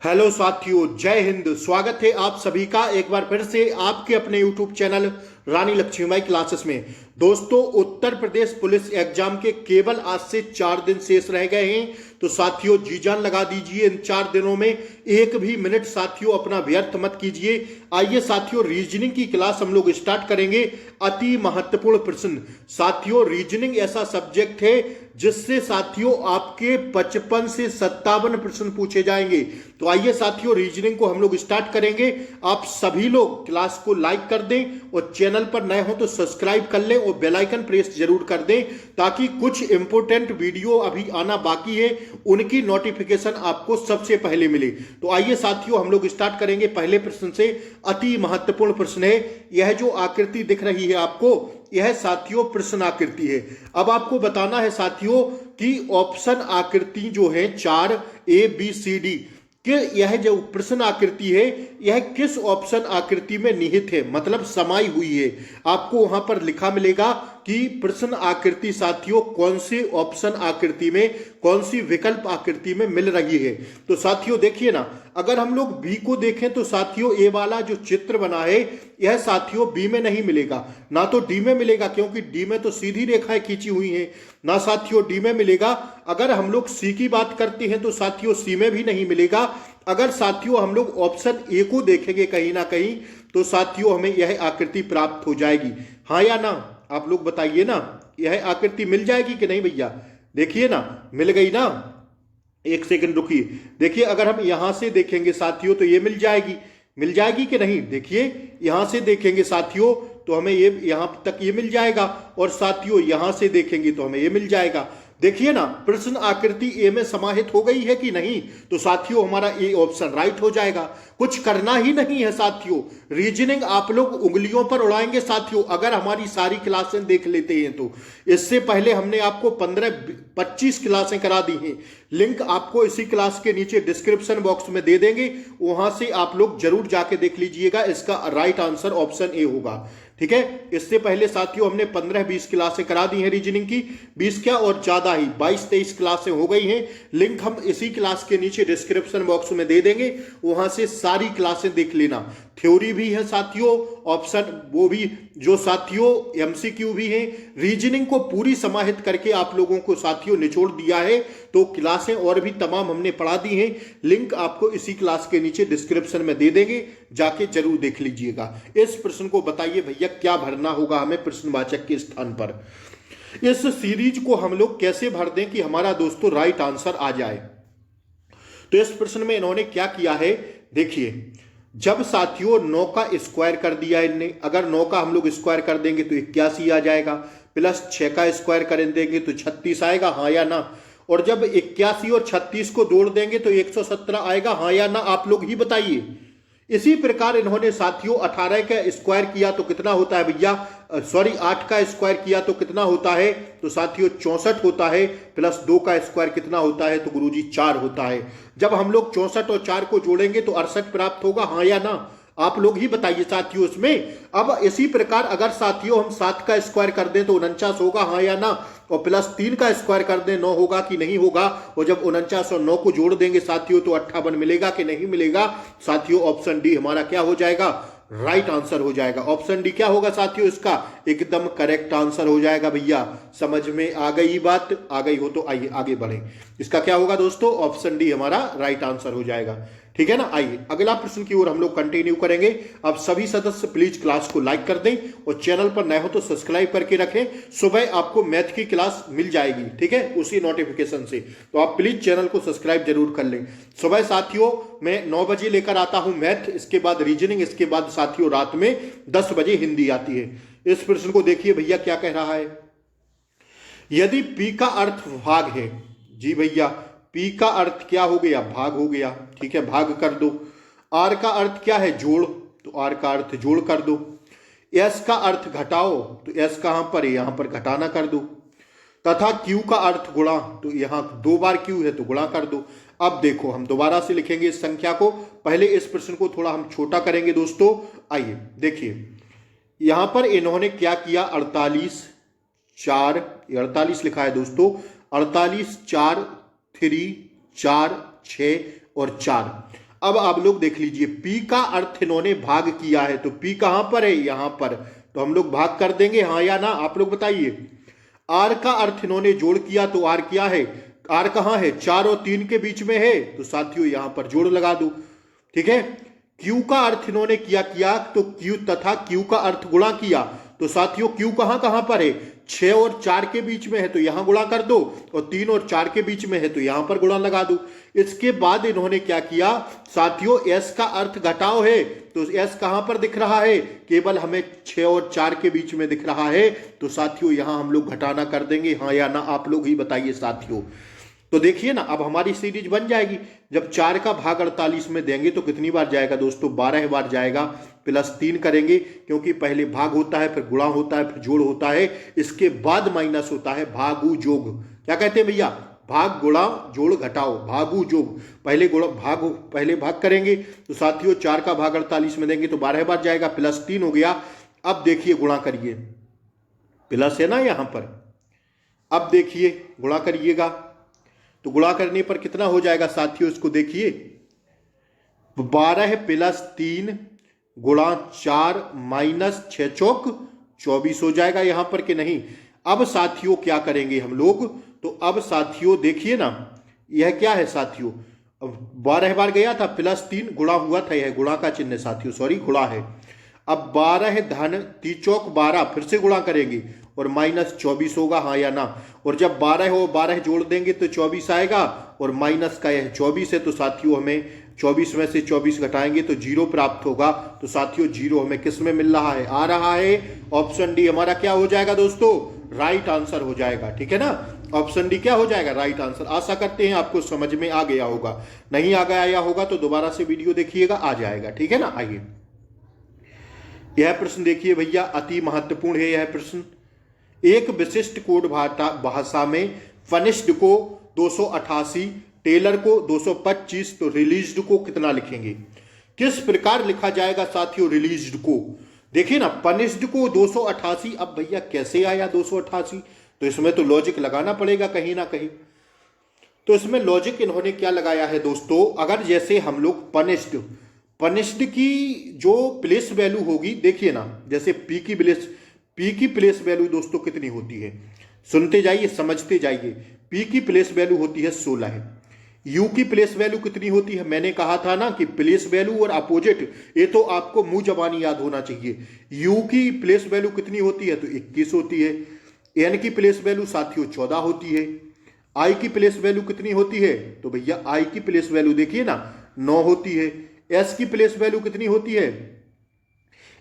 Hello साथियों, जय हिंद। स्वागत है आप सभी का एक बार फिर से आपके अपने यूट्यूब चैनल रानी लक्ष्मीबाई क्लासेस में। दोस्तों, उत्तर प्रदेश पुलिस एग्जाम के केवल आज से 4 दिन शेष रह गए हैं। तो साथियों, जी जान लगा दीजिए। इन 4 दिनों में एक भी मिनट साथियों अपना व्यर्थ मत कीजिए। आइए साथियों, रीजनिंग की क्लास हम लोग स्टार्ट करेंगे। अति महत्वपूर्ण प्रश्न। साथियों, रीजनिंग ऐसा सब्जेक्ट है जिससे साथियों आपके 55 से 57 प्रश्न पूछे जाएंगे। तो आइए साथियों, रीजनिंग को हम लोग स्टार्ट करेंगे। आप सभी लोग क्लास को लाइक कर दें और चैनल पर नए हो तो सब्सक्राइब कर लें और बेल आइकन प्रेस जरूर कर दें, ताकि कुछ इंपोर्टेंट वीडियो अभी आना बाकी है, उनकी नोटिफिकेशन आपको सबसे पहले मिले। तो आइए साथियों, हम लोग स्टार्ट करेंगे पहले प्रश्न से। अति महत्वपूर्ण प्रश्न है। यह जो आकृति दिख रही है आपको, यह साथियों प्रश्न आकृति है। अब आपको बताना है साथियों कि ऑप्शन आकृति जो है 4 ABCD कि यह जो प्रश्न आकृति है यह किस ऑप्शन आकृति में निहित है, मतलब समाई हुई है। आपको वहां पर लिखा मिलेगा कि प्रश्न आकृति साथियों कौन से ऑप्शन आकृति में, कौन सी विकल्प आकृति में मिल रही है। तो साथियों देखिए ना, अगर हम लोग बी को देखें तो साथियों ए वाला जो चित्र बना है यह साथियों बी में नहीं मिलेगा, ना तो डी में मिलेगा, क्योंकि डी में तो सीधी रेखाएं खींची हुई हैं, ना साथियों डी में मिलेगा। अगर हम लोग सी की बात करते हैं तो साथियों सी में भी नहीं मिलेगा। अगर साथियों हम लोग ऑप्शन ए को देखेंगे कहीं ना कहीं तो साथियों हमें यह आकृति प्राप्त हो जाएगी। हाँ या ना, आप लोग बताइए ना, यह आकृति मिल जाएगी कि नहीं भैया? देखिए ना, मिल गई ना। एक सेकंड रुकिए। देखिए, अगर हम यहां से देखेंगे साथियों तो ये मिल जाएगी कि नहीं? देखिए, यहां से देखेंगे साथियों तो हमें ये यहां तक ये मिल जाएगा, और साथियों यहां से देखेंगे तो हमें ये मिल जाएगा। देखिए ना, प्रश्न आकृति ए में समाहित हो गई है कि नहीं? तो साथियों हमारा ए ऑप्शन राइट हो जाएगा। कुछ करना ही नहीं है साथियों, रीजनिंग आप लोग उंगलियों पर उड़ाएंगे साथियों, अगर हमारी सारी क्लासें देख लेते हैं तो। इससे पहले हमने आपको 15-25 क्लासें करा दी हैं। लिंक आपको इसी क्लास के नीचे डिस्क्रिप्शन बॉक्स में दे देंगे, वहां से आप लोग जरूर जाके देख लीजिएगा। इसका राइट आंसर ऑप्शन ए होगा, ठीक है। इससे पहले साथियों हमने 15-20 क्लासें करा दी हैं रीजनिंग की, 20 क्या और ज्यादा ही 22-23 क्लासें हो गई हैं। लिंक हम इसी क्लास के नीचे डिस्क्रिप्शन बॉक्स में दे देंगे, वहां से सारी क्लासें देख लेना। थ्योरी भी है साथियों, ऑप्शन वो भी जो साथियों MCQ भी है। रीजनिंग को पूरी समाहित करके आप लोगों को साथियों निचोड़ दिया है। तो क्लासें और भी तमाम हमने पढ़ा दी हैं, लिंक आपको इसी क्लास के नीचे डिस्क्रिप्शन में दे देंगे, जाके जरूर देख लीजिएगा। इस प्रश्न को बताइए भैया क्या भरना होगा हमें प्रश्नवाचक के स्थान पर। इस सीरीज को हम लोग कैसे भर दें कि हमारा दोस्तों राइट आंसर आ जाए। तो इस प्रश्न में इन्होंने क्या किया है, देखिए, जब साथियों 9 का स्क्वायर कर दिया इनने, अगर 9 का हम लोग स्क्वायर कर देंगे तो 81 आ जाएगा, प्लस 6 का स्क्वायर कर देंगे तो 36 आएगा, हाँ या ना? और जब 81 और 36 को जोड़ देंगे तो 117 आएगा, हाँ या ना? आप लोग ही बताइए। इसी प्रकार इन्होंने साथियों 18 का स्क्वायर किया तो कितना होता है भैया? सॉरी, 8 का स्क्वायर किया तो कितना होता है? तो साथियों 64 होता है, प्लस 2 का स्क्वायर कितना होता है? तो गुरुजी 4 होता है। जब हम लोग 64 और 4 को जोड़ेंगे तो 68 प्राप्त होगा, हाँ या ना? आप लोग ही बताइए साथियों इसमें। अब इसी प्रकार अगर साथियों हम 7 का स्क्वायर कर दें तो 49 होगा, हाँ या ना? और प्लस 3 का स्क्वायर कर दें 9 होगा कि नहीं होगा? और जब 49 और 9 को जोड़ देंगे साथियों तो 58 मिलेगा कि नहीं मिलेगा? साथियों ऑप्शन डी हमारा क्या हो जाएगा? राइट आंसर हो जाएगा। ऑप्शन डी क्या होगा साथियों? इसका एकदम करेक्ट आंसर हो जाएगा भैया। समझ में आ गई बात? आ गई हो तो आइए आगे बढ़े। इसका क्या होगा दोस्तों? ऑप्शन डी हमारा राइट आंसर हो जाएगा, ठीक है ना। आइए अगला प्रश्न की ओर हम लोग कंटिन्यू करेंगे। अब सभी सदस्य प्लीज क्लास को लाइक कर दें और चैनल पर नए हो तो सब्सक्राइब करके रखें। सुबह आपको मैथ की क्लास मिल जाएगी, ठीक है, उसी नोटिफिकेशन से। तो आप प्लीज चैनल को सब्सक्राइब जरूर कर लें। सुबह साथियों मैं 9 बजे लेकर आता हूं मैथ, इसके बाद रीजनिंग, इसके बाद साथियों रात में 10 बजे हिंदी आती है। इस प्रश्न को देखिए भैया क्या कह रहा है। यदि पी का अर्थ भाग है, जी भैया, पी का अर्थ क्या हो गया? भाग हो गया, ठीक है, भाग कर दो। आर का अर्थ क्या है? जोड़, तो आर का अर्थ जोड़ कर दो। एस का अर्थ घटाओ, तो एस कहां पर है? यहां पर घटाना कर दो। तथा क्यू का अर्थ गुणा, तो यहां 2 बार क्यू है तो गुणा कर दो। अब देखो हम दोबारा से लिखेंगे इस संख्या को। पहले इस प्रश्न को थोड़ा हम छोटा करेंगे दोस्तों। आइए देखिए, यहां पर इन्होंने क्या किया? 48 4, 48 लिखा है दोस्तों, 48 4 3 4 6 और 4। अब आप लोग देख लीजिए, पी का अर्थ इन्होंने भाग किया है, तो पी कहां पर है, यहां पर, तो हम लोग भाग कर देंगे, हाँ या ना, आप लोग बताइए। आर का अर्थ इन्होंने जोड़ किया, तो आर क्या है, आर कहां है, 4 और 3 के बीच में है, तो साथियों यहां पर जोड़ लगा दो, ठीक है। क्यू का अर्थ इन्होंने किया, तो क्यू तथा क्यू का अर्थ गुणा किया, तो साथियों क्यू कहां कहां पर है, 6 और 4 के बीच में है, तो यहां गुणा कर दो, और 3 और 4 के बीच में है, तो यहां पर गुणा लगा दो। इसके बाद इन्होंने क्या किया साथियों, एस का अर्थ घटाओ है, तो एस कहां पर दिख रहा है, केवल हमें 6 और 4 के बीच में दिख रहा है, तो साथियों यहां हम लोग घटाना कर देंगे, हाँ या ना, आप लोग ही बताइए साथियों। तो देखिए ना, अब हमारी सीरीज बन जाएगी। जब 4 का भाग 48 में देंगे तो कितनी बार जाएगा दोस्तों, 12 बार जाएगा, +3 करेंगे, क्योंकि पहले भाग होता है, फिर गुणा होता है, फिर जोड़ होता है, इसके बाद माइनस होता है, भागु जोग। क्या कहते हैं भैया, भाग गुणा जोड़ घटाओ, भागु जोग। पहले भाग करेंगे, तो साथियों 4 का भाग 48 में देंगे तो 12 बार जाएगा, +3 हो गया। अब देखिए गुणा करिए, प्लस है ना यहां पर, अब देखिए गुणा करिएगा, तो गुणा करने पर कितना हो जाएगा साथियों, इसको देखिए, 12 +3 गुणा 4 -6 चौक 24 हो जाएगा यहां पर कि नहीं। अब साथियों क्या करेंगे हम लोग, तो अब साथियों देखिए ना, यह क्या है साथियों, 12 बार गया था, +3 गुणा हुआ था, यह गुणा का चिन्ह है साथियों, सॉरी गुणा है। अब 12 धन 3 चौक 12, फिर से गुणा करेंगे और -24 होगा, हाँ या ना। और जब 12 हो 12 जोड़ देंगे तो 24 आएगा, और माइनस का यह 24 है, तो साथियों हमें 24 में से 24 घटाएंगे तो 0 प्राप्त होगा। तो साथियों 0 हमें किस में मिल रहा है, आ रहा है, ऑप्शन डी हमारा क्या हो जाएगा दोस्तों, राइट आंसर हो जाएगा, ठीक है ना। ऑप्शन डी क्या हो जाएगा, राइट आंसर। आशा करते हैं आपको समझ में आ गया होगा, नहीं आ गया होगा तो दोबारा से वीडियो देखिएगा, आ जाएगा, ठीक है ना। आइए यह प्रश्न देखिए भैया, अति महत्वपूर्ण है यह प्रश्न। एक विशिष्ट कोड भाषा में फर्निश्ड को 288, टेलर को 225, तो रिलीज्ड को कितना लिखेंगे, किस प्रकार लिखा जाएगा साथियों रिलीज्ड को। देखिए ना, फर्निश्ड को 288, अब भैया कैसे आया 288, तो इसमें तो लॉजिक लगाना पड़ेगा कहीं ना कहीं। तो इसमें लॉजिक इन्होंने क्या लगाया है दोस्तों, अगर जैसे हम लोग पनिश्ड की जो प्लेस वैल्यू होगी, देखिए ना, जैसे पी की प्लेस वैल्यू दोस्तों कितनी होती है, सुनते जाइए समझते जाइए। पी की प्लेस वैल्यू होती है 16 है। यू की प्लेस वैल्यू कितनी होती है, मैंने कहा था ना कि प्लेस वैल्यू और अपोजिट, ये तो आपको मुंह जबानी याद होना चाहिए। यू की प्लेस वैल्यू कितनी होती है, तो 21 होती है। एन की प्लेस वैल्यू साथियों 14 होती है। आई की प्लेस वैल्यू कितनी होती है, तो भैया आई की प्लेस वैल्यू देखिए ना 9 होती है। एस की प्लेस वैल्यू कितनी होती है,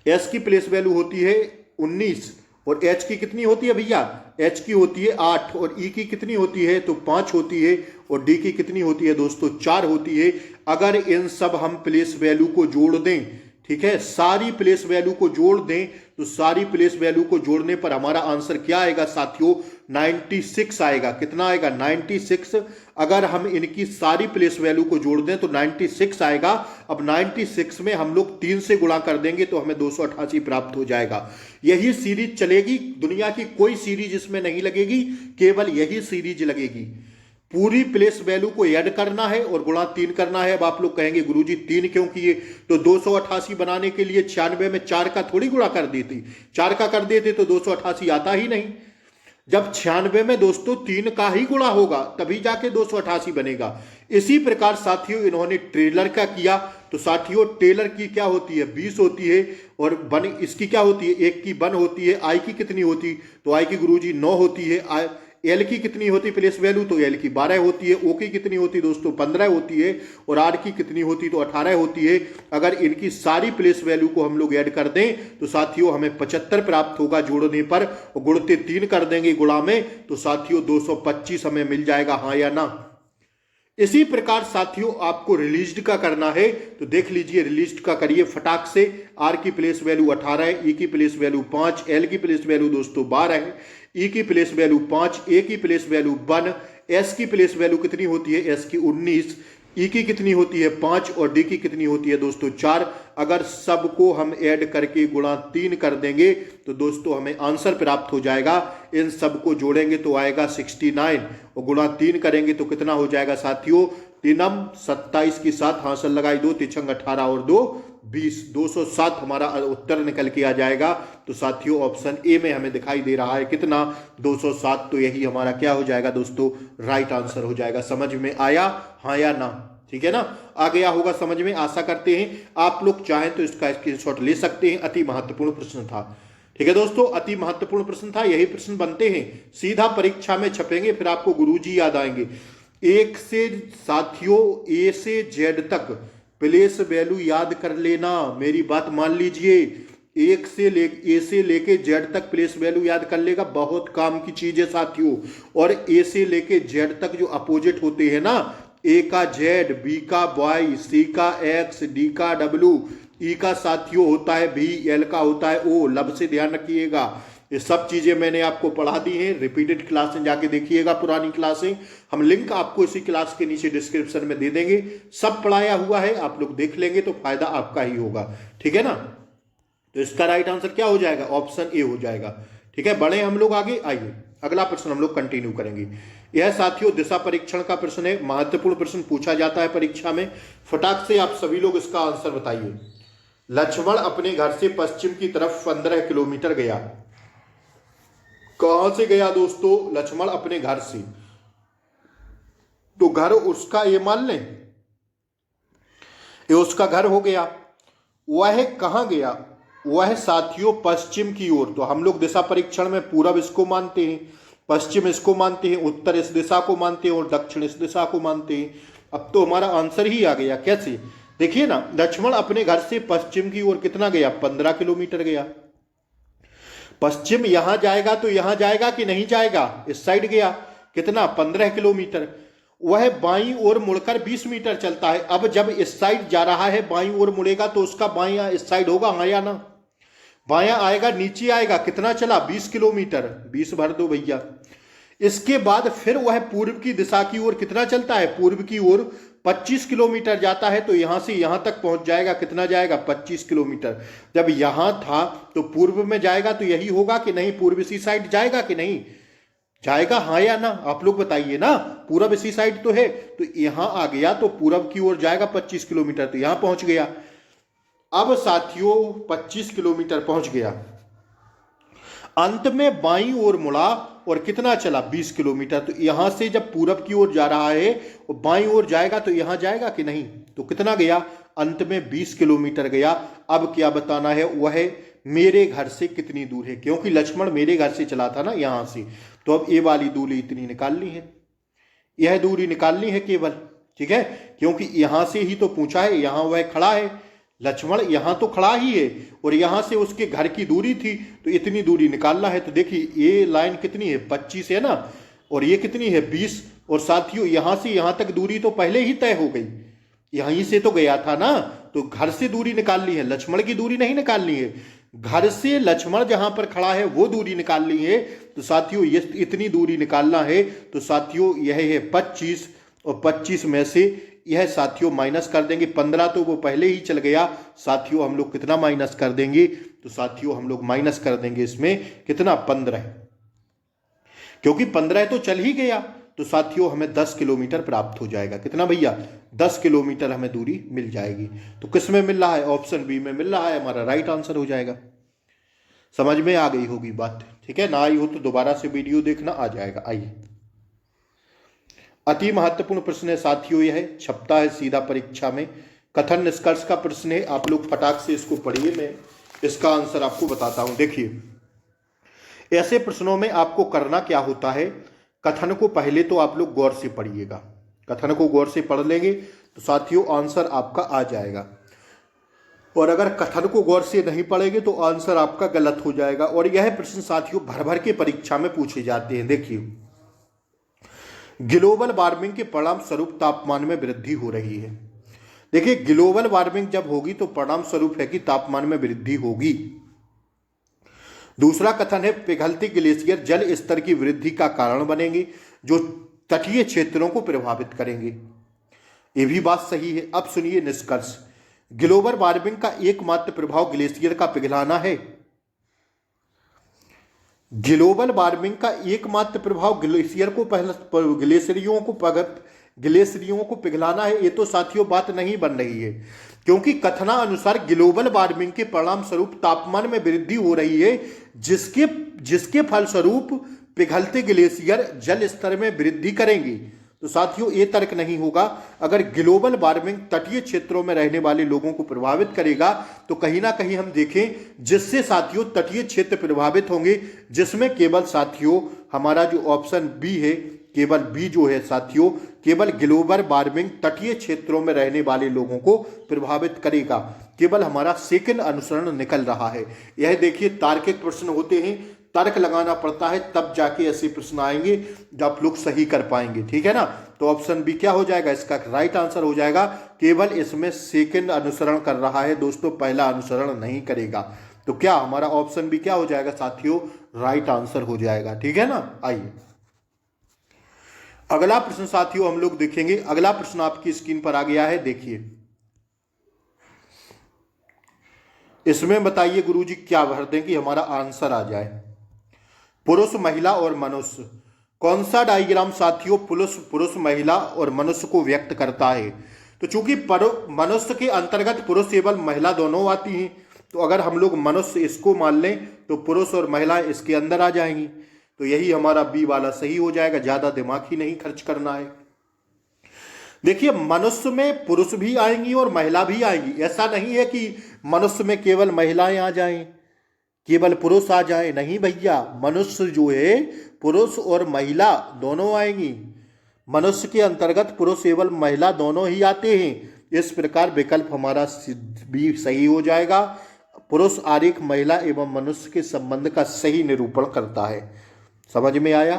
एस की प्लेस वैल्यू होती है 19, और एच की कितनी होती है भैया, एच की होती है 8, और ई की कितनी होती है, तो 5 होती है, और डी की कितनी होती है दोस्तों 4 होती है। अगर इन सब हम प्लेस वैल्यू को जोड़ दें, ठीक है, सारी प्लेस वैल्यू को जोड़ दें, तो सारी प्लेस वैल्यू को जोड़ने पर हमारा आंसर क्या आएगा साथियों, 96 आएगा। कितना आएगा, 96। अगर हम इनकी सारी प्लेस वैल्यू को जोड़ दें तो 96 आएगा। अब 96 में हम लोग 3 से गुणा कर देंगे तो हमें 288 प्राप्त हो जाएगा। यही सीरीज चलेगी, दुनिया की कोई सीरीज इसमें नहीं लगेगी, केवल यही सीरीज लगेगी। पूरी प्लेस वैल्यू को ऐड करना है और गुणा 3 करना है। अब आप लोग कहेंगे गुरुजी 3 क्यों किए, तो 288 बनाने के लिए 96 में 4 का थोड़ी गुणा कर देते, 4 का कर देते तो 288 आता ही नहीं। जब 96 में दोस्तों 3 का ही गुणा होगा तभी जाके 288 बनेगा। इसी प्रकार साथियों इन्होंने टेलर का किया, तो साथियों टेलर की क्या होती है 20 होती है, और बन इसकी क्या होती है, 1 की बन होती है। आई की कितनी होती, तो आई की गुरुजी 9 होती है। एल की कितनी होती प्लेस वैल्यू, तो एल की 12 होती है। ओ की कितनी होती दोस्तों 15 होती है, और आर की कितनी होती, तो 18 होती है। अगर इनकी सारी प्लेस वैल्यू को हम लोग ऐड कर दें तो साथियों हमें 75 प्राप्त होगा जोड़ने पर, और गुणते 3 कर देंगे गुणा में, तो साथियों 225 हमें मिल जाएगा, हाँ या ना। इसी प्रकार साथियों आपको रिलीज्ड का करना है, तो देख लीजिए रिलीज्ड का करिए फटाक से। आर की प्लेस वैल्यू 18 है, ई की प्लेस वैल्यू 5, एल की प्लेस वैल्यू दोस्तों 12 है, ई की प्लेस वैल्यू 5, ए की प्लेस वैल्यू 1, एस की प्लेस वैल्यू कितनी होती है, एस की 19, ई की कितनी होती है 5, और डी की कितनी होती है दोस्तों 4। अगर सबको हम ऐड करके गुणा 3 कर देंगे तो दोस्तों हमें आंसर प्राप्त हो जाएगा। इन सबको जोड़ेंगे तो आएगा 69, और गुणा 3 करेंगे तो कितना हो जाएगा साथियों तीनम 27 की 7 हासिल लगाई 2 तिछंग 18 और 2 20, 207 हमारा उत्तर निकल के आ जाएगा। तो साथियों ऑप्शन ए में हमें दिखाई दे रहा है कितना 207। तो यही हमारा क्या हो जाएगा दोस्तों, राइट आंसर हो जाएगा। समझ में आया, हाँ या ना? ठीक है ना, आ गया होगा समझ में, आशा करते हैं। आप लोग चाहें तो इसका स्क्रीनशॉट ले सकते हैं। अति महत्वपूर्ण प्रश्न था। ठीक है दोस्तों, अति महत्वपूर्ण प्रश्न था। यही प्रश्न बनते हैं, सीधा परीक्षा में छपेंगे, फिर आपको गुरुजी याद आएंगे। एक से साथियों ए से जेड तक प्लेस वैल्यू याद कर लेना, मेरी बात मान लीजिए। एक से ए से लेके जेड तक प्लेस वैल्यू याद कर लेगा, बहुत काम की चीज है साथियों। और ए से लेके जेड तक जो अपोजिट होते हैं ना, ए का जेड, बी का वाई, सी का एक्स, डी का डब्ल्यू, ई का साथियों होता है भी, एल का होता है ओ। लब से ध्यान रखिएगा, ये सब चीजें मैंने आपको पढ़ा दी हैं। रिपीटेड क्लास में जाके देखिएगा, पुरानी क्लासें। हम लिंक आपको इसी क्लास के नीचे डिस्क्रिप्शन में दे देंगे, सब पढ़ाया हुआ है, आप लोग देख लेंगे तो फायदा आपका ही होगा। ठीक है ना, तो इसका राइट आंसर क्या हो जाएगा, ऑप्शन ए हो जाएगा। ठीक है, बढ़े हम लोग आगे। आइए अगला प्रश्न हम लोग कंटिन्यू करेंगे। यह साथियों दिशा परीक्षण का प्रश्न है, महत्वपूर्ण प्रश्न पूछा जाता है परीक्षा में। फटाक से आप सभी लोग इसका आंसर बताइए। लक्ष्मण अपने घर से पश्चिम की तरफ 15 किलोमीटर गया। कहां से गया दोस्तों, लक्ष्मण अपने घर से, तो घर उसका ये मान लें, ये उसका घर हो गया। वह कहां गया, वह साथियों पश्चिम की ओर। तो हम लोग दिशा परीक्षण में पूरब इसको मानते हैं, पश्चिम इसको मानते हैं, उत्तर इस दिशा को मानते हैं और दक्षिण इस दिशा को मानते हैं। अब तो हमारा आंसर ही आ गया। कैसे, देखिए ना, लक्ष्मण अपने घर से पश्चिम की ओर कितना गया, 15 किलोमीटर गया। पश्चिम यहां जाएगा तो यहां जाएगा कि नहीं जाएगा, इस साइड गया, कितना 15 किलोमीटर। वह बाईं ओर मुड़कर 20 मीटर चलता है। अब जब इस साइड जा रहा है, बाईं ओर मुड़ेगा तो उसका बायां इस साइड होगा, हाँ या ना? बायां आएगा, नीचे आएगा, कितना चला 20 किलोमीटर, 20 भर दो भैया। इसके बाद फिर वह पूर्व की दिशा की ओर कितना चलता है, पूर्व की ओर 25 किलोमीटर जाता है। तो यहां से यहां तक पहुंच जाएगा, कितना जाएगा 25 किलोमीटर। जब यहां था तो पूर्व में जाएगा तो यही होगा कि नहीं, पूर्व इसी साइड जाएगा कि नहीं जाएगा, हाँ या ना? आप लोग बताइए ना, पूरब इसी साइड तो है, तो यहां आ गया तो पूरब की ओर जाएगा 25 किलोमीटर, तो यहां पहुंच गया। अब साथियों 25 किलोमीटर पहुंच गया, अंत में बाईं ओर मुड़ा और कितना चला 20 किलोमीटर। तो यहां से जब पूरब की ओर जा रहा है और बाईं ओर जाएगा तो यहां जाएगा कि नहीं, तो कितना गया, अंत में 20 किलोमीटर गया। अब क्या बताना है, वह मेरे घर से कितनी दूर है, क्योंकि लक्ष्मण मेरे घर से चला था ना यहां से, तो अब ये वाली दूरी इतनी निकालनी है, यह दूरी निकालनी है केवल। ठीक है, क्योंकि यहां से ही तो पूछा है, यहां वह खड़ा है, लक्ष्मण यहां तो खड़ा ही है और यहां से उसके घर की दूरी थी, तो इतनी दूरी निकालना है। तो देखिए ये लाइन कितनी है, 25 है ना, और ये कितनी है 20। और साथियों यहां से यहां तक दूरी तो पहले ही तय हो गई, यहीं से तो गया था ना, तो घर से दूरी निकालनी है, लक्ष्मण की दूरी नहीं निकालनी है। घर से लक्ष्मण जहां पर खड़ा है वो दूरी निकालनी है। तो साथियों ये इतनी दूरी निकालना है, तो साथियों यह है 25, और 25 में से यह साथियों माइनस कर देंगे, 15 तो वो पहले ही चल गया। साथियों हम लोग कितना माइनस कर देंगे, तो साथियों हम लोग माइनस कर देंगे इसमें कितना 15, क्योंकि 15 तो चल ही गया। तो साथियों हमें 10 किलोमीटर प्राप्त हो जाएगा, कितना भैया 10 किलोमीटर हमें दूरी मिल जाएगी। तो किस में मिल रहा है, ऑप्शन बी में मिल रहा है, हमारा राइट आंसर हो जाएगा। समझ में आ गई होगी बात, ठीक है ना? आई हो तो दोबारा से वीडियो देखना, आ जाएगा। आइए अति महत्वपूर्ण प्रश्न है साथियों, यह छपता है सीधा परीक्षा में, कथन निष्कर्ष का प्रश्न है। आप लोग फटाक से इसको पढ़िए, मैं इसका आंसर आपको बताता हूं। देखिए ऐसे प्रश्नों में आपको करना क्या होता है, कथन को पहले तो आप लोग गौर से पढ़िएगा, कथन को गौर से पढ़ लेंगे तो साथियों आंसर आपका आ जाएगा। और अगर कथन को गौर से नहीं पढ़ेंगे तो आंसर आपका गलत हो जाएगा। और यह प्रश्न साथियों भर भर के परीक्षा में पूछे जाते हैं। देखिए ग्लोबल वार्मिंग के परिणाम स्वरूप तापमान में वृद्धि हो रही है। देखिए ग्लोबल वार्मिंग जब होगी तो परिणाम स्वरूप है कि तापमान में वृद्धि होगी। दूसरा कथन है पिघलते ग्लेशियर जल स्तर की वृद्धि का कारण बनेंगे, जो तटीय क्षेत्रों को प्रभावित करेंगे। यह भी बात सही है। अब सुनिए निष्कर्ष, ग्लोबल वार्मिंग का एकमात्र प्रभाव ग्लेशियर का पिघलाना है। ग्लोबल वार्मिंग का एकमात्र प्रभाव ग्लेशियरों को ग्लेशियरों को पिघलाना है, ये तो साथियों बात नहीं बन रही है, क्योंकि कथनानुसार ग्लोबल वार्मिंग के परिणाम स्वरूप तापमान में वृद्धि हो रही है, जिसके जिसके फलस्वरूप पिघलते ग्लेशियर जल स्तर में वृद्धि करेंगे। तो साथियों ये तर्क नहीं होगा। अगर ग्लोबल वार्मिंग तटीय क्षेत्रों में रहने वाले लोगों को प्रभावित करेगा तो कहीं ना कहीं हम देखें जिससे साथियों तटीय क्षेत्र प्रभावित होंगे, जिसमें केवल साथियों हमारा जो ऑप्शन बी है, केवल बी जो है साथियों, केवल ग्लोबल वार्मिंग तटीय क्षेत्रों में रहने वाले लोगों को प्रभावित करेगा। केवल हमारा सेकंड अनुसरण निकल रहा है। यह देखिए तार्किक प्रश्न होते हैं, तर्क लगाना पड़ता है, तब जाके ऐसे प्रश्न आएंगे जो आप लोग सही कर पाएंगे। ठीक है ना। तो ऑप्शन बी क्या हो जाएगा, इसका राइट आंसर हो जाएगा। केवल इसमें सेकंड अनुसरण कर रहा है दोस्तों, पहला अनुसरण नहीं करेगा। तो क्या हमारा ऑप्शन बी क्या हो जाएगा साथियों, राइट आंसर हो जाएगा। ठीक है ना। आइए अगला प्रश्न साथियों हम लोग देखेंगे। अगला प्रश्न आपकी स्क्रीन पर आ गया है, देखिए इसमें बताइए गुरुजी क्या भर दें कि हमारा आंसर आ जाए। पुरुष, महिला और मनुष्य, कौन सा डायग्राम साथियों पुरुष महिला और मनुष्य को व्यक्त करता है। तो चूंकि मनुष्य के अंतर्गत पुरुष एवं महिला दोनों आती हैं, तो अगर हम लोग मनुष्य इसको मान लें तो पुरुष और महिला इसके अंदर आ जाएंगी। तो यही हमारा बी वाला सही हो जाएगा, ज्यादा दिमाग ही नहीं खर्च करना है। देखिए मनुष्य में पुरुष भी आएंगी और महिला भी आएंगी। ऐसा नहीं है कि मनुष्य में केवल महिलाएं आ जाएं, केवल पुरुष आ जाए, नहीं भैया। मनुष्य जो है पुरुष और महिला दोनों आएंगी। मनुष्य के अंतर्गत पुरुष एवं महिला दोनों ही आते हैं। इस प्रकार विकल्प हमारा भी सही हो जाएगा। पुरुष आरेख महिला एवं मनुष्य के संबंध का सही निरूपण करता है। समझ में आया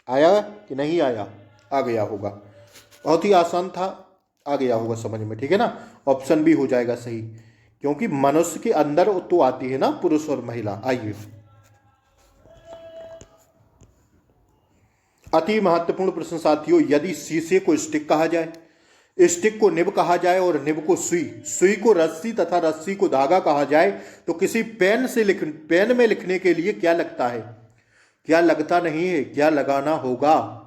कि नहीं आया? आ गया होगा, बहुत ही आसान था, आ गया होगा समझ में। ठीक है ना। ऑप्शन बी हो जाएगा सही, क्योंकि मनुष्य के अंदर तो आती है ना पुरुष और महिला। आइए अति महत्वपूर्ण प्रश्न साथियों, यदि शीशे को स्टिक कहा जाए, स्टिक को निब कहा जाए और निब को सुई, सुई को रस्सी तथा रस्सी को धागा कहा जाए, तो किसी पेन में लिखने के लिए क्या लगता है? क्या लगता नहीं है, क्या लगाना होगा?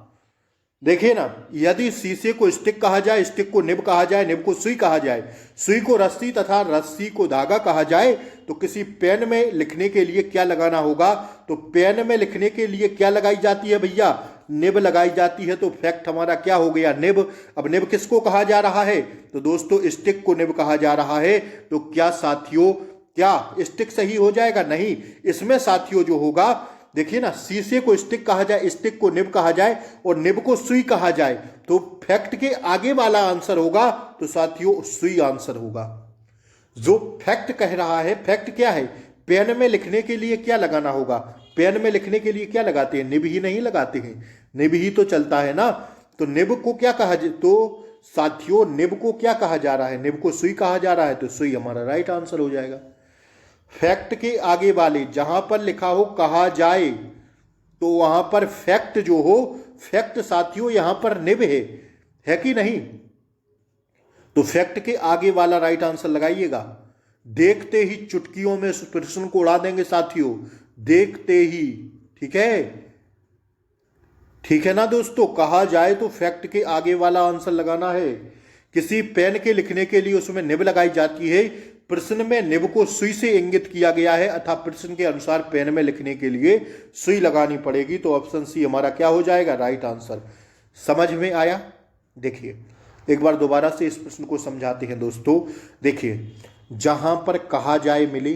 देखिए ना, यदि शीशे को स्टिक कहा जाए, स्टिक को निब कहा जाए, निब को सुई कहा जाए, सुई को रस्सी तथा रस्सी को धागा कहा जाए, तो किसी पेन में लिखने के लिए क्या लगाना होगा? तो पेन में लिखने के लिए क्या लगाई जाती है भैया? निब लगाई जाती है। तो फैक्ट हमारा क्या हो गया? निब। अब निब किसको कहा जा रहा है? तो दोस्तों स्टिक को निब कहा जा रहा है। तो क्या साथियों, क्या स्टिक सही हो जाएगा? नहीं, इसमें साथियों जो होगा, देखिए ना, शीशे को स्टिक कहा जाए, स्टिक को निब कहा जाए और निब को सुई कहा जाए, तो फैक्ट के आगे वाला आंसर होगा। तो साथियों सुई आंसर होगा। जो फैक्ट कह रहा है, फैक्ट क्या है? पेन में लिखने के लिए क्या लगाना होगा? पेन में लिखने के लिए क्या लगाते हैं? निब ही नहीं लगाते हैं, निब ही तो चलता है ना। तो निब को क्या कहा जाए? तो साथियों निब को क्या कहा जा रहा है? निब को सुई कहा जा रहा है। तो सुई हमारा राइट आंसर हो जाएगा। फैक्ट के आगे वाले जहां पर लिखा हो कहा जाए, तो वहां पर फैक्ट जो हो, फैक्ट साथियों यहां पर निब है कि नहीं? तो फैक्ट के आगे वाला राइट आंसर लगाइएगा। देखते ही चुटकियों में इस प्रश्न को उड़ा देंगे साथियों, देखते ही। ठीक है, ठीक है ना दोस्तों। कहा जाए तो फैक्ट के आगे वाला आंसर लगाना है। किसी पेन के लिखने के लिए उसमें निब लगाई जाती है। प्रश्न में निब को सुई से इंगित किया गया है, अतः प्रश्न के अनुसार पेन में लिखने के लिए सुई लगानी पड़ेगी। तो ऑप्शन सी हमारा क्या हो जाएगा? Right answer. समझ में आया? देखिए एक बार दोबारा से इस प्रश्न को समझाते हैं दोस्तों। देखिए जहां पर कहा जाए मिले,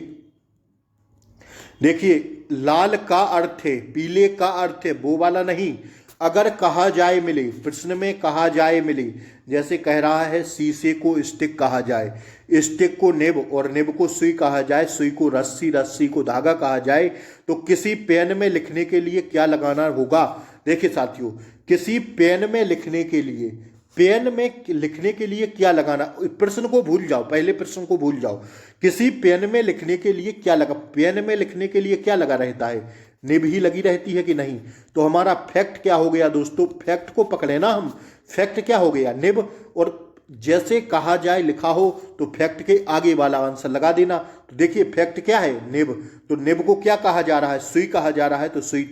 देखिए लाल का अर्थ है, पीले का अर्थ है, वो वाला नहीं। अगर कहा जाए मिले, प्रश्न में कहा जाए मिले, जैसे कह रहा है शीशे को स्टिक कहा जाए, स्टिक को निब और निब को सुई कहा जाए, सुई को रस्सी, रस्सी को धागा कहा जाए, तो किसी पेन में लिखने के लिए क्या लगाना होगा? देखिए साथियों, किसी पेन में लिखने के लिए, पेन में लिखने के लिए क्या लगाना? प्रश्न को भूल जाओ, पहले प्रश्न को भूल जाओ। किसी पेन में लिखने के लिए क्या लगा? पेन में लिखने के लिए क्या लगा रहता है? निब ही लगी रहती है कि नहीं? तो हमारा फैक्ट क्या हो गया दोस्तों? फैक्ट को पकड़े ना हम। फैक्ट क्या हो गया? निब। और जैसे कहा जाए लिखा हो तो फैक्ट के आगे वाला आंसर लगा देना। तो देखिए फैक्ट क्या है? निब। तो निब को क्या कहा जा रहा है? सुई कहा जा रहा है। तो सुई,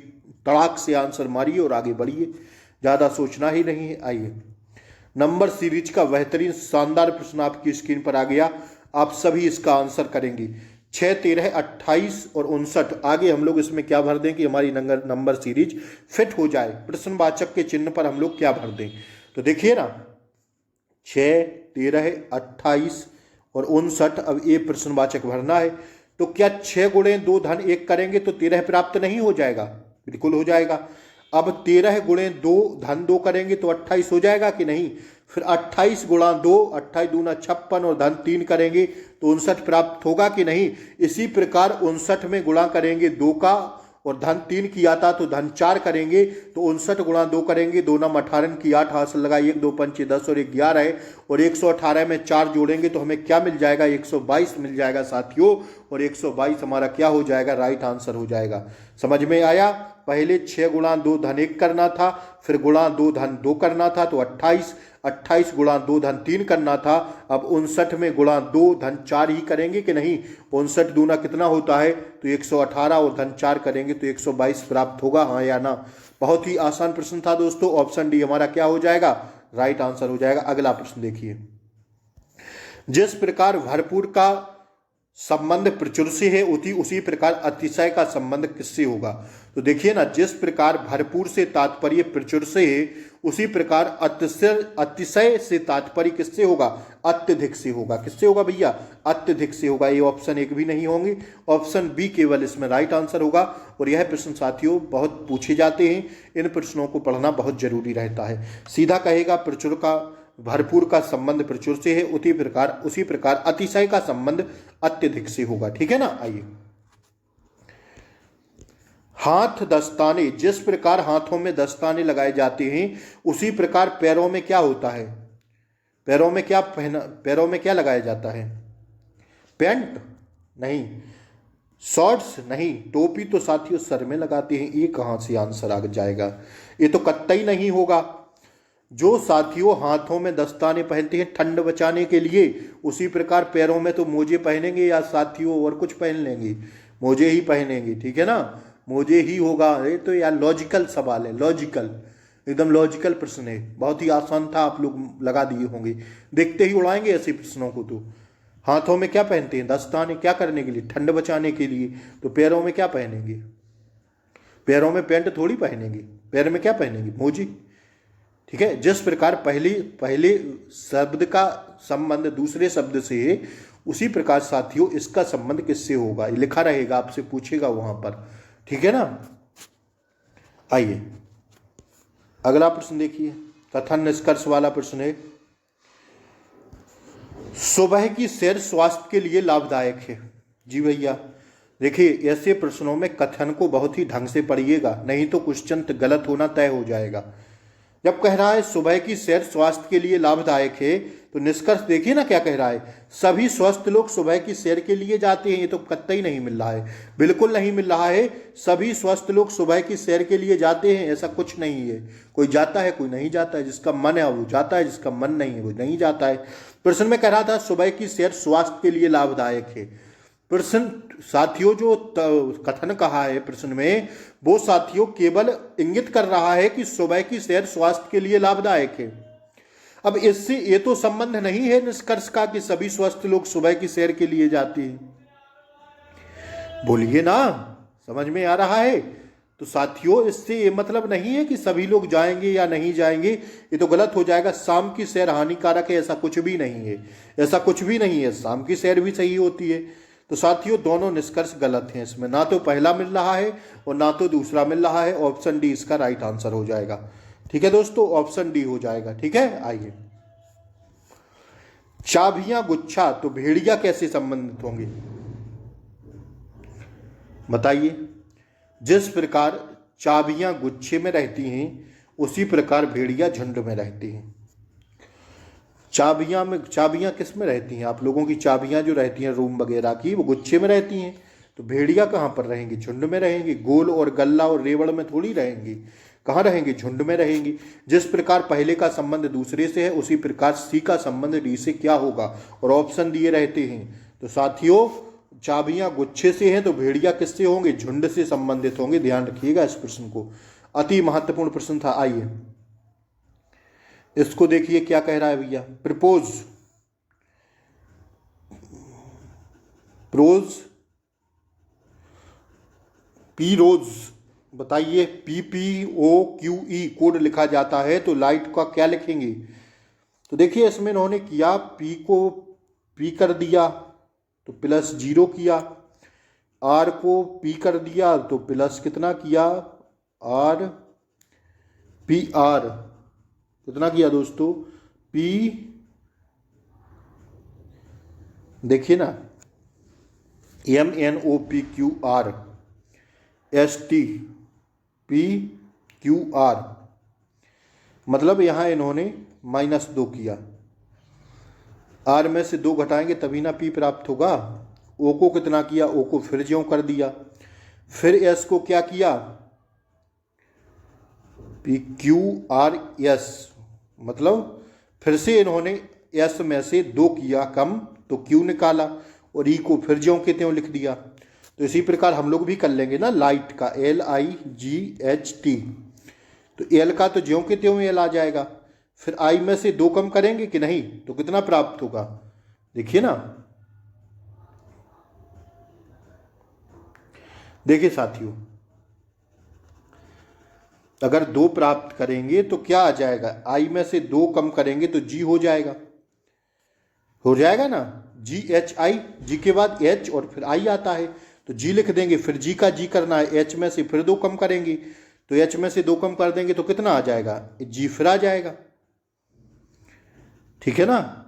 तड़ाक से आंसर मारिए और आगे बढ़िए, ज्यादा सोचना ही नहीं है। आइए नंबर सीरीज का बेहतरीन शानदार प्रश्न आपकी स्क्रीन पर आ गया। आप सभी इसका आंसर करेंगे। 6, 13, 28 और 59। आगे हम लोग इसमें क्या भर दें कि हमारी नंबर सीरीज फिट हो जाए। प्रश्नवाचक के चिन्ह पर हम लोग क्या भर दें? तो देखिए ना, 6, 13, 28 और 59। अब ये प्रश्नवाचक भरना है। तो क्या 6 गुणे 2 धन 1 करेंगे तो 13 प्राप्त नहीं हो जाएगा? बिल्कुल हो जाएगा। अब 13 गुणे 2 धन 2 करेंगे तो 28 हो जाएगा कि नहीं? फिर 28 गुणा 2, 28 दूना 56 और धन 3 करेंगे तो 59 प्राप्त होगा कि नहीं? इसी प्रकार 59 में गुणा करेंगे 2 का और धन 3 की आता तो धन 4 करेंगे तो 59 गुणा 2 करेंगे, 2 नाम 18 की 8 हासिल लगाइए, 1 2 5 10 और 1 11 है और 118 में 4 जोड़ेंगे तो हमें क्या मिल जाएगा? 122 मिल जाएगा साथियों। और 122 हमारा क्या हो जाएगा? राइट आंसर हो जाएगा। समझ में आया? पहले 6 गुणा 2 धन 1 करना था, फिर गुणा 2 धन 2 करना था तो 28, 28 गुणा 2 धन 3 करना था। अब 59 में गुणा 2 धन 4 ही करेंगे कि नहीं? 59 दूना कितना होता है? तो 118 और धन 4 करेंगे तो 122 प्राप्त होगा, हाँ या ना? बहुत ही आसान प्रश्न था दोस्तों। ऑप्शन डी हमारा क्या हो जाएगा? राइट आंसर हो जाएगा। अगला प्रश्न देखिए, जिस प्रकार भरपूर का संबंध प्रचुर से है उसी प्रकार अतिशय का संबंध किससे होगा? तो देखिए ना, जिस प्रकार भरपूर से तात्पर्य प्रचुर से है उसी प्रकार अतिशय से तात्पर्य किससे होगा? अत्यधिक से होगा। किससे होगा भैया? अत्यधिक से होगा। ये ऑप्शन 1 भी नहीं होंगे, ऑप्शन बी केवल इसमें राइट आंसर होगा। और यह प्रश्न साथियों बहुत पूछे जाते हैं, इन प्रश्नों को पढ़ना बहुत जरूरी रहता है। सीधा कहेगा प्रचुर का भरपूर का संबंध प्रचुर से है उसी प्रकार अतिशय का संबंध अत्यधिक से होगा। ठीक है ना? आइए, हाथ दस्ताने, जिस प्रकार हाथों में दस्ताने लगाए जाते हैं उसी प्रकार पैरों में क्या होता है? पैरों में क्या लगाया जाता है? पैंट नहीं, शॉर्ट्स नहीं, टोपी तो साथियों सर में लगाते हैं। ये कहां से आंसर आ जाएगा? ये तो कतई नहीं होगा। जो साथियों हाथों में दस्ताने पहनते हैं ठंड बचाने के लिए, उसी प्रकार पैरों में तो मोजे पहनेंगे या साथियों और कुछ पहन लेंगे? मोजे ही पहनेंगे। ठीक है ना? मोजे ही होगा। ये तो यार लॉजिकल सवाल है, लॉजिकल, एकदम लॉजिकल प्रश्न है। बहुत ही आसान था, आप लोग लगा दिए होंगे, देखते ही उड़ाएंगे ऐसे प्रश्नों को। तो हाथों में क्या पहनते हैं? दस्ताने। क्या करने के लिए? ठंड बचाने के लिए। तो पैरों में क्या पहनेंगे? पैरों में पैंट थोड़ी पहनेंगे, पैर में क्या पहनेंगे? मोजे। ठीक है? जिस प्रकार पहले शब्द का संबंध दूसरे शब्द से है उसी प्रकार साथियों इसका संबंध किससे होगा? ये लिखा रहेगा, आपसे पूछेगा वहां पर। ठीक है ना? आइए अगला प्रश्न देखिए, कथन निष्कर्ष वाला प्रश्न है। सुबह की सैर स्वास्थ्य के लिए लाभदायक है। जी भैया, देखिए ऐसे प्रश्नों में कथन को बहुत ही ढंग से पढ़िएगा, नहीं तो क्वेश्चन गलत होना तय हो जाएगा। जब कह रहा है सुबह की सैर स्वास्थ्य के लिए लाभदायक है तो निष्कर्ष देखिए ना क्या कह रहा है? सभी स्वस्थ लोग सुबह की सैर के लिए जाते हैं। ये तो कतई नहीं मिल रहा है, बिल्कुल नहीं मिल रहा है। सभी स्वस्थ लोग सुबह की सैर के लिए जाते हैं ऐसा कुछ नहीं है। कोई जाता है, कोई नहीं जाता है। जिसका मन है वो जाता है, जिसका मन नहीं है वो नहीं जाता है। प्रश्न में कह रहा था सुबह की सैर स्वास्थ्य के लिए लाभदायक है। प्रश्न साथियों जो कथन कहा है प्रश्न में, वो साथियों केवल इंगित कर रहा है कि सुबह की सैर स्वास्थ्य के लिए लाभदायक है। अब इससे ये तो संबंध नहीं है निष्कर्ष का कि सभी स्वस्थ लोग सुबह की सैर के लिए जाते हैं। बोलिए ना, समझ में आ रहा है? तो साथियों इससे ये मतलब नहीं है कि सभी लोग जाएंगे या नहीं जाएंगे, ये तो गलत हो जाएगा। शाम की सैर हानिकारक है ऐसा कुछ भी नहीं है, ऐसा कुछ भी नहीं है। शाम की सैर भी सही होती है। तो साथियों दोनों निष्कर्ष गलत हैं इसमें, ना तो पहला मिल रहा है और ना तो दूसरा मिल रहा है। ऑप्शन डी इसका राइट आंसर हो जाएगा। ठीक है दोस्तों, ऑप्शन डी हो जाएगा। ठीक है, आइए, चाबियां गुच्छा तो भेड़िया कैसे संबंधित होंगे? बताइए। जिस प्रकार चाबियां गुच्छे में रहती हैं उसी प्रकार भेड़िया झुंड में रहती हैं। चाबियां किस में रहती हैं? आप लोगों की चाबियां जो रहती हैं रूम वगैरह की, वो गुच्छे में रहती हैं। तो भेड़िया कहाँ पर रहेंगी? झुंड में रहेंगी। गोल और गल्ला और रेवड़ में थोड़ी रहेंगी। कहाँ रहेंगी? झुंड में रहेंगी। जिस प्रकार पहले का संबंध दूसरे से है उसी प्रकार सी का संबंध डी से क्या होगा? और ऑप्शन दिए रहते हैं। तो साथियों चाबियां गुच्छे से हैं तो भेड़िया किससे होंगे? झुंड से संबंधित होंगे। ध्यान रखिएगा इस प्रश्न को, अति महत्वपूर्ण प्रश्न था। आइए, इसको देखिए क्या कह रहा है भैया, प्रपोज, प्रोज, पी रोज, बताइए PPOQE कोड लिखा जाता है तो लाइट का क्या लिखेंगे? तो देखिए इसमें इन्होंने किया, पी को पी कर दिया तो +0 किया, आर को पी कर दिया तो प्लस कितना किया, RPR कितना किया दोस्तों, पी, देखिए ना, MNOPQRSTPQR, मतलब यहाँ इन्होंने -2 किया, आर में से 2 घटाएंगे तभी ना पी प्राप्त होगा। ओ को कितना किया, ओ को फिर ज्यों कर दिया, फिर एस को क्या किया, PQRS, मतलब फिर से इन्होंने एस में से 2 किया कम तो क्यू निकाला और ई को फिर ज्यों के त्यों लिख दिया। तो इसी प्रकार हम लोग भी कर लेंगे ना, लाइट का LIGHT, तो एल का तो ज्यों के त्यों एल आ जाएगा, फिर आई में से 2 कम करेंगे कि नहीं तो कितना प्राप्त होगा, देखिए ना, देखिए साथियों, अगर 2 प्राप्त करेंगे तो क्या आ जाएगा, आई में से 2 कम करेंगे तो जी हो जाएगा ना, GHI, जी के बाद H और फिर आई आता है तो जी लिख देंगे, फिर जी का जी करना है, H में से फिर 2 कम करेंगे तो H में से 2 कम कर देंगे तो कितना आ जाएगा, जी फिर आ जाएगा, ठीक है ना।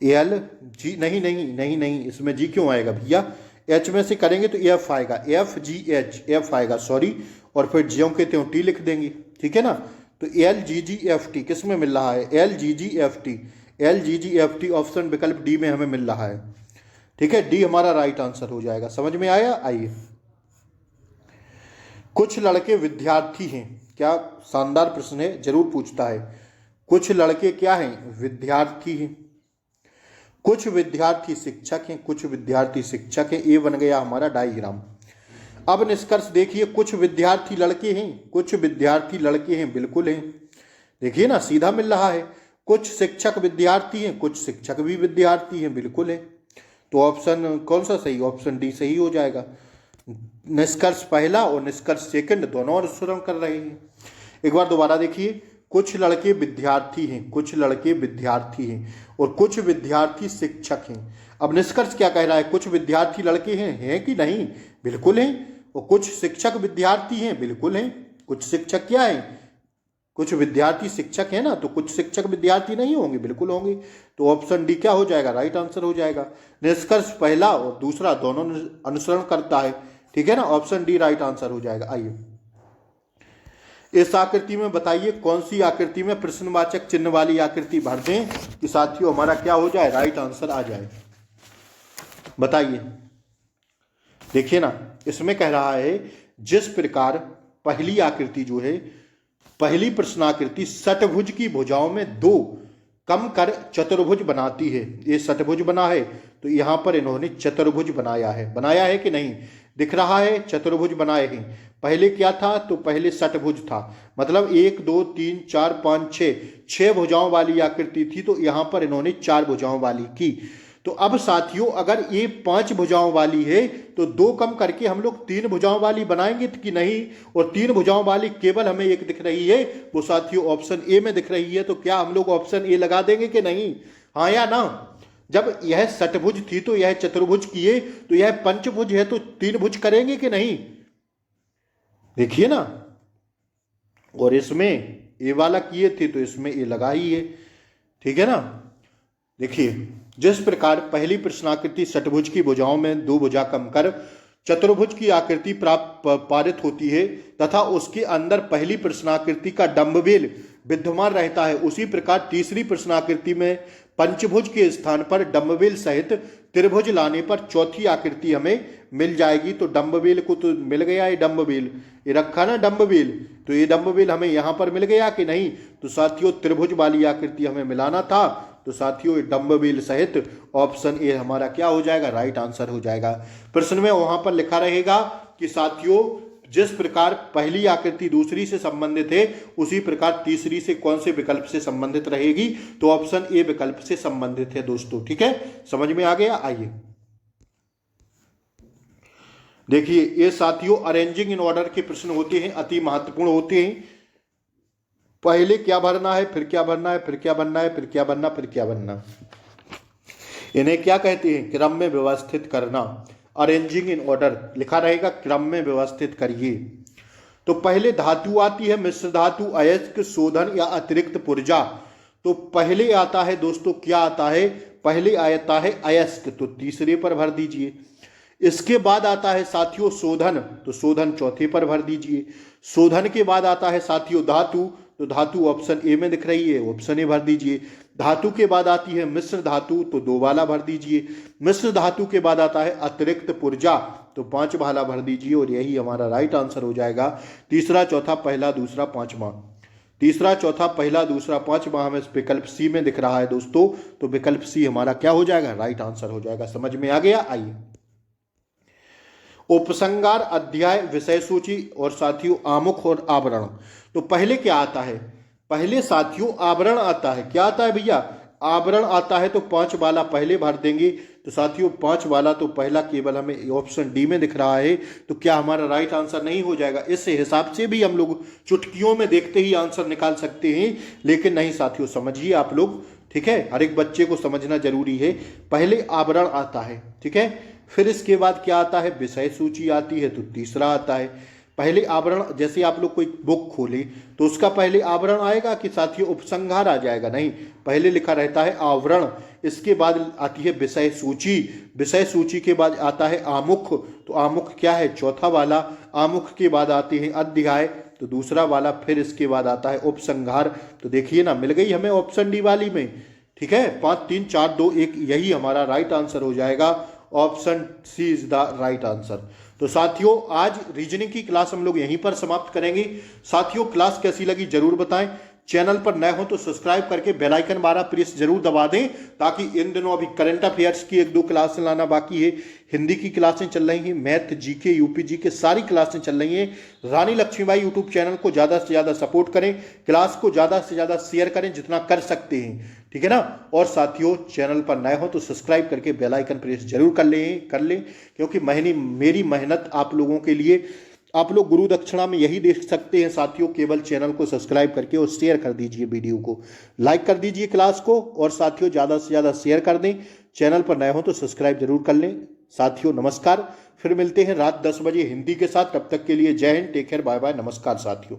एल जी नहीं, इसमें जी क्यों आएगा भैया, एच में से करेंगे तो एफ आएगा, एफ आएगा सॉरी, और फिर ज्यों के त्यों टी लिख देंगे, ठीक है ना। तो LGGFT किस में मिल रहा है, LGGFT ऑप्शन विकल्प डी में हमें मिल रहा है, ठीक है, डी हमारा राइट आंसर हो जाएगा। समझ में आया? आइए, कुछ लड़के विद्यार्थी हैं, क्या शानदार प्रश्न है, जरूर पूछता है, कुछ लड़के क्या हैं, विद्यार्थी हैं, कुछ विद्यार्थी शिक्षक हैं, कुछ विद्यार्थी शिक्षक हैं, ये बन गया हमारा डायग्राम। अब निष्कर्ष देखिए, कुछ विद्यार्थी लड़के हैं, कुछ विद्यार्थी लड़के हैं, बिल्कुल हैं, देखिए ना सीधा मिल रहा है, कुछ शिक्षक विद्यार्थी हैं, कुछ शिक्षक भी विद्यार्थी हैं, बिल्कुल है, तो ऑप्शन कौन सा सही, ऑप्शन डी सही हो जाएगा। निष्कर्ष पहला और निष्कर्ष सेकंड दोनों अनुसरण कर रहे हैं। एक बार दोबारा देखिए, कुछ लड़के विद्यार्थी हैं, कुछ लड़के विद्यार्थी हैं और कुछ विद्यार्थी शिक्षक हैं। अब निष्कर्ष क्या कह रहा है, कुछ विद्यार्थी लड़के हैं कि नहीं, बिल्कुल हैं, और कुछ शिक्षक विद्यार्थी हैं, बिल्कुल हैं, कुछ शिक्षक क्या हैं, कुछ विद्यार्थी शिक्षक है ना, तो कुछ शिक्षक विद्यार्थी नहीं होंगे, बिल्कुल होंगे, तो ऑप्शन डी क्या हो जाएगा, राइट आंसर हो जाएगा। निष्कर्ष पहला और दूसरा दोनों अनुसरण करता है, ठीक है ना, ऑप्शन डी राइट आंसर हो जाएगा। आइए, इस आकृति में बताइए कौन सी आकृति में प्रश्नवाचक चिन्ह वाली आकृति भर दें कि साथियों हमारा क्या हो जाए, राइट आंसर आ जाए, बताइए। देखिए ना, इसमें कह रहा है जिस प्रकार पहली आकृति जो है, पहली प्रश्नाकृति षटभुज की भुजाओं में 2 कम कर चतुर्भुज बनाती है, ये षटभुज बना है तो यहां पर इन्होंने चतुर्भुज बनाया है कि नहीं, दिख रहा है, चतुर्भुज बनाए हैं। पहले क्या था, तो पहले षटभुज था, मतलब 1 2 3 4 5 6 भुजाओं वाली आकृति थी, तो यहां पर इन्होंने 4 भुजाओं वाली की। तो अब साथियों अगर ये 5 भुजाओं वाली है तो 2 कम करके हम लोग 3 भुजाओं वाली बनाएंगे कि नहीं, और 3 भुजाओं वाली केवल हमें एक दिख रही है, वो साथियों ऑप्शन ए में दिख रही है, तो क्या हम लोग ऑप्शन ए लगा देंगे कि नहीं, हाँ या ना। जब यह षटभुज थी तो यह चतुर्भुज की है, तो यह पंचभुज है तो 3 भुज करेंगे कि नहीं, देखिए ना, और इसमें ए वाला किए थे तो इसमें ए लगा ही है, ठीक है ना। देखिए, जिस प्रकार पहली प्रश्नाकृति षटभुज की भुजाओं में 2 भुजा कम कर चतुर्भुज की आकृति पारित होती है तथा उसके अंदर पहली प्रश्नाकृति का डंबबेल विद्यमान रहता है, उसी प्रकार तीसरी प्रश्नाकृति में पंचभुज के स्थान पर डंबबेल सहित त्रिभुज लाने पर चौथी आकृति हमें मिल जाएगी। तो डंबबेल को तो मिल गया, ये डंबबेल ये रखा ना डंबबेल, तो ये डंबबेल हमें यहाँ पर मिल गया कि नहीं, तो साथियों त्रिभुज वाली आकृति हमें मिलाना था, तो साथियों डंबबेल सहित ऑप्शन ए हमारा क्या हो जाएगा, राइट आंसर हो जाएगा। प्रश्न में वहां पर लिखा रहेगा कि साथियों जिस प्रकार पहली आकृति दूसरी से संबंधित है उसी प्रकार तीसरी से कौन से विकल्प से संबंधित रहेगी, तो ऑप्शन ए विकल्प से संबंधित है दोस्तों। ठीक है, समझ में आ गया। आइए देखिए, ये साथियों अरेंजिंग इन ऑर्डर के प्रश्न होते हैं, अति महत्वपूर्ण होते हैं। पहले क्या भरना है, फिर क्या भरना है, फिर क्या भरना है, फिर क्या भरना, फिर क्या भरना, इन्हें क्या कहते हैं, क्रम में व्यवस्थित करना। अरेंजिंग इन ऑर्डर लिखा रहेगा, क्रम में व्यवस्थित करिए। तो पहले धातु आती है मिश्र धातु, अयस्क, शोधन या अतिरिक्त पुर्जा। तो पहले आता है दोस्तों, क्या आता है, पहले आता है अयस्क, तो तीसरे पर भर दीजिए। इसके बाद आता है साथियों शोधन, तो शोधन चौथे पर भर दीजिए। शोधन के बाद आता है साथियों धातु, तो धातु ऑप्शन ए में दिख रही है, ऑप्शन ए भर दीजिए। धातु के बाद आती है मिश्र धातु, तो 2 वाला भर दीजिए। मिश्र धातु के बाद आता है अतिरिक्त पुर्जा, तो 5 वाला भर दीजिए और यही हमारा राइट आंसर हो जाएगा। तीसरा चौथा पहला दूसरा पांचवा, तीसरा चौथा पहला दूसरा पांचवा हमें विकल्प सी में दिख रहा है दोस्तों, तो विकल्प सी हमारा क्या हो जाएगा, राइट आंसर हो जाएगा। समझ में आ गया। आइए उपसंहार, अध्याय, विषय सूची और साथियों आमुख और आवरण। तो पहले क्या आता है, पहले साथियों आवरण आता है। क्या आता है भैया, आवरण आता है। तो 5 वाला पहले भर देंगे, तो साथियों 5 वाला तो पहला केवल हमें ऑप्शन डी में दिख रहा है, तो क्या हमारा राइट आंसर नहीं हो जाएगा। इस हिसाब से भी हम लोग चुटकियों में देखते ही आंसर निकाल सकते हैं, लेकिन नहीं साथियों, समझिए आप लोग। ठीक है, हर एक बच्चे को समझना जरूरी है। पहले आवरण आता है, ठीक है, फिर इसके बाद क्या आता है, विषय सूची आती है, तो तीसरा आता है। पहले आवरण, जैसे आप लोग कोई बुक खोले तो उसका पहले आवरण आएगा कि साथियों उपसंहार आ जाएगा, नहीं, पहले लिखा रहता है आवरण। इसके बाद आती है विषय सूची, विषय सूची के बाद आता है आमुख, तो आमुख क्या है, चौथा वाला। आमुख के बाद आते हैं अध्याय, तो दूसरा वाला। फिर इसके बाद आता है उपसंहार, तो देखिए ना, मिल गई हमें ऑप्शन डी वाली में। ठीक है, 5 3 4 2 1 यही हमारा राइट आंसर हो जाएगा। Option C is the right answer. तो साथियों आज रीजनिंग की क्लास हम लोग यहीं पर समाप्त करेंगे। साथियों क्लास कैसी लगी जरूर बताएं। चैनल पर नए हो तो सब्सक्राइब करके बेल आइकन 12 प्रेस जरूर दबा दें, ताकि इन दिनों अभी करंट अफेयर्स की 1-2 क्लास लाना बाकी है, हिंदी की क्लासें चल रही हैं, मैथ, जीके, यूपी की सारी क्लासें चल रही हैं। रानी लक्ष्मीबाई यूट्यूब चैनल को ज़्यादा से ज़्यादा सपोर्ट करें, क्लास को ज़्यादा से ज़्यादा शेयर करें जितना कर सकते हैं, ठीक है ना। और साथियों चैनल पर नए हो तो सब्सक्राइब करके बेल आइकन प्रेस जरूर कर लें, क्योंकि मेरी मेहनत आप लोगों के लिए, आप लोग गुरु दक्षिणा में यही देख सकते हैं साथियों। केवल चैनल को सब्सक्राइब करके और शेयर कर दीजिए, वीडियो को लाइक कर दीजिए क्लास को, और साथियों ज़्यादा से ज़्यादा शेयर कर दें। चैनल पर नए हो तो सब्सक्राइब जरूर कर लें। साथियों नमस्कार, फिर मिलते हैं रात 10 बजे हिंदी के साथ। तब तक के लिए Jai Hind, take care, bye bye, नमस्कार साथियों।